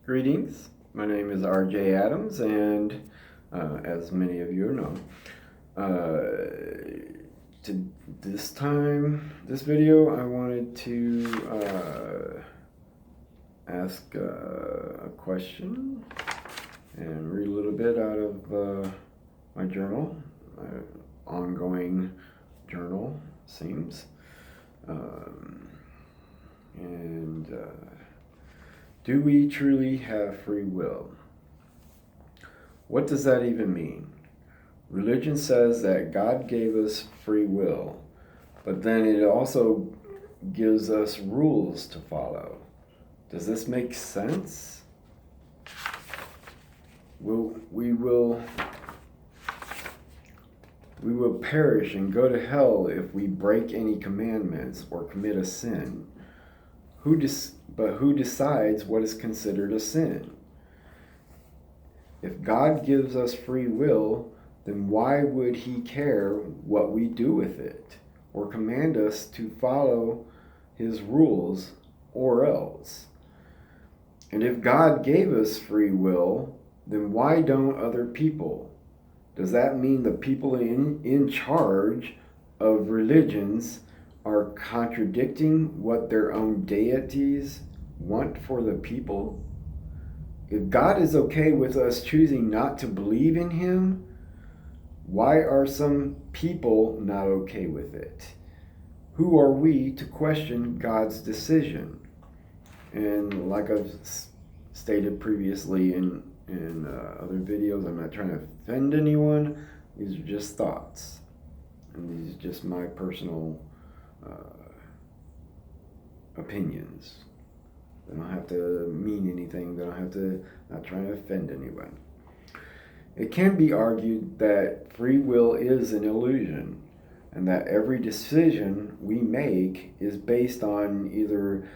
Greetings. My name is R.J. Adams, and as many of you know, to this video, I wanted to ask a question and read a little bit out of my journal, my ongoing journal, seems. And do we truly have free will? What does that even mean? Religion says that God gave us free will, but then it also gives us rules to follow. Does this make sense? We will perish and go to hell if we break any commandments or commit a sin. But who decides what is considered a sin? If God gives us free will, then why would He care what we do with it or command us to follow His rules or else? And if God gave us free will, then why don't other people? Does that mean the people in charge of religions are contradicting what their own deities want for the people? If God is okay with us choosing not to believe in Him, why are some people not okay with it? Who are we to question God's decision? And like I've stated previously in other videos, I'm not trying to offend anyone. These are just thoughts. And these are just my personal opinions. They don't have to mean anything. They don't have to, not trying to offend anyone. It can be argued that free will is an illusion and that every decision we make is based on either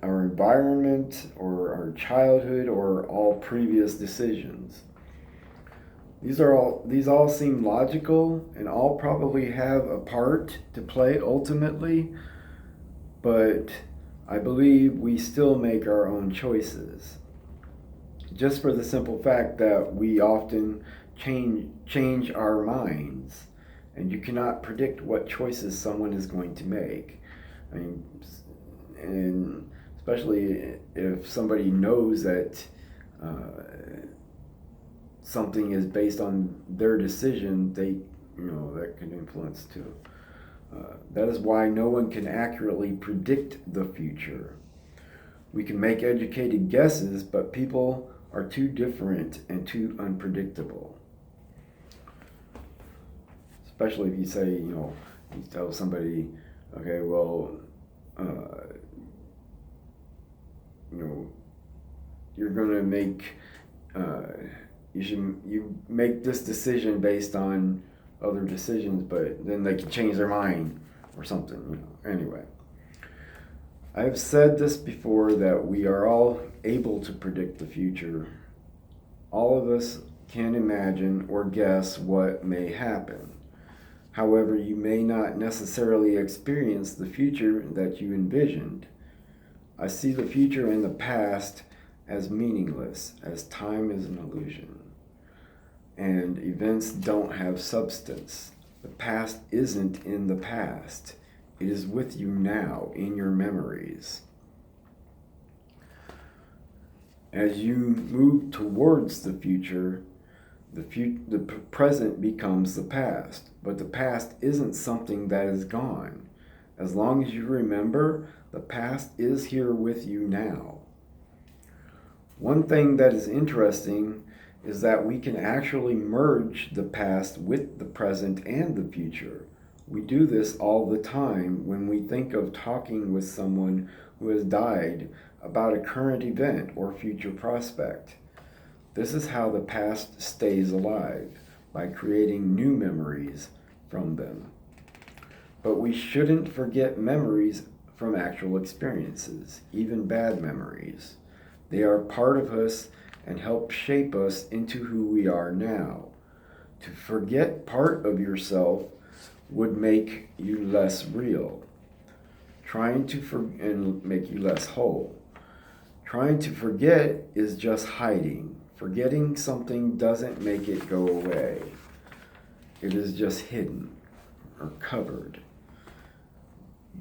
our environment or our childhood or all previous decisions. These all seem logical and all probably have a part to play ultimately, but I believe we still make our own choices. Just for the simple fact that we often change our minds, and you cannot predict what choices someone is going to make. I mean, and especially if somebody knows that something is based on their decision, that can influence too. That is why no one can accurately predict the future. We can make educated guesses, but people are too different and too unpredictable. Especially if you say, you tell somebody, okay, well, you're going to make, you make this decision based on other decisions, but then they can change their mind or something, Anyway, I've said this before that we are all able to predict the future. All of us can imagine or guess what may happen. However, you may not necessarily experience the future that you envisioned. I see the future and the past as meaningless, as time is an illusion. And events don't have substance. The past isn't in the past. It is with you now, in your memories. As you move towards the future, the present becomes the past. But the past isn't something that is gone. As long as you remember, the past is here with you now. One thing that is interesting is that we can actually merge the past with the present and the future. We do this all the time when we think of talking with someone who has died about a current event or future prospect. This is how the past stays alive, by creating new memories from them. But we shouldn't forget memories from actual experiences, even bad memories. They are part of us and help shape us into who we are now. To forget part of yourself would make you less real, and make you less whole. Trying to forget is just hiding. Forgetting something doesn't make it go away. It is just hidden or covered.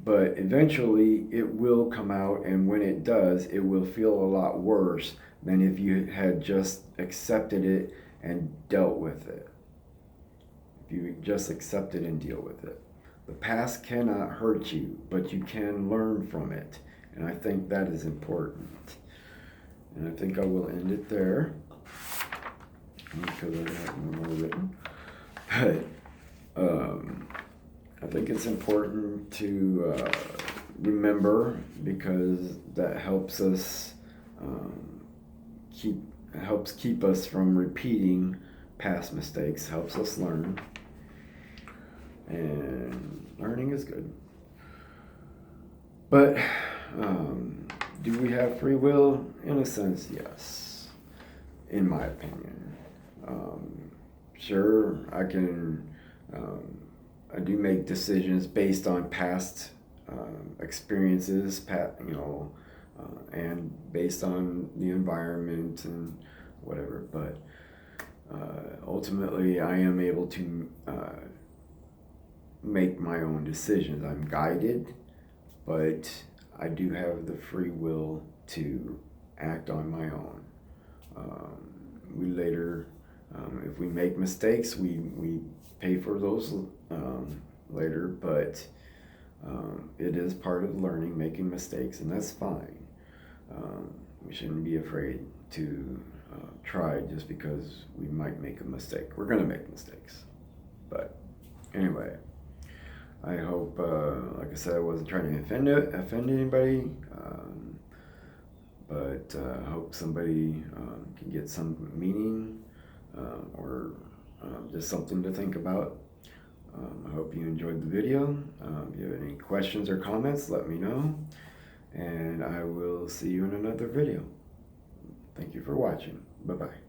But eventually it will come out, and when it does, it will feel a lot worse than if you had just accepted it and dealt with it. If you just accept it and deal with it. The past cannot hurt you, but you can learn from it. And I think that is important. And I think I will end it there, because I have no more written. But I think it's important to remember, because that helps us keep us from repeating past mistakes, helps us learn, and learning is good. But do we have free will? In a sense, yes, in my opinion. Sure, I can. I do make decisions based on past experiences, and based on the environment and whatever. But ultimately, I am able to make my own decisions. I'm guided, but I do have the free will to act on my own. We later, if we make mistakes, we pay for those later, but it is part of learning, making mistakes, and that's fine. We shouldn't be afraid to try just because we might make a mistake. We're going to make mistakes. But anyway, I hope, like I said, I wasn't trying to offend anybody, but I hope somebody can get some meaning or just something to think about. I hope you enjoyed the video. If you have any questions or comments, let me know, and I will see you in another video. Thank you for watching. Bye-bye.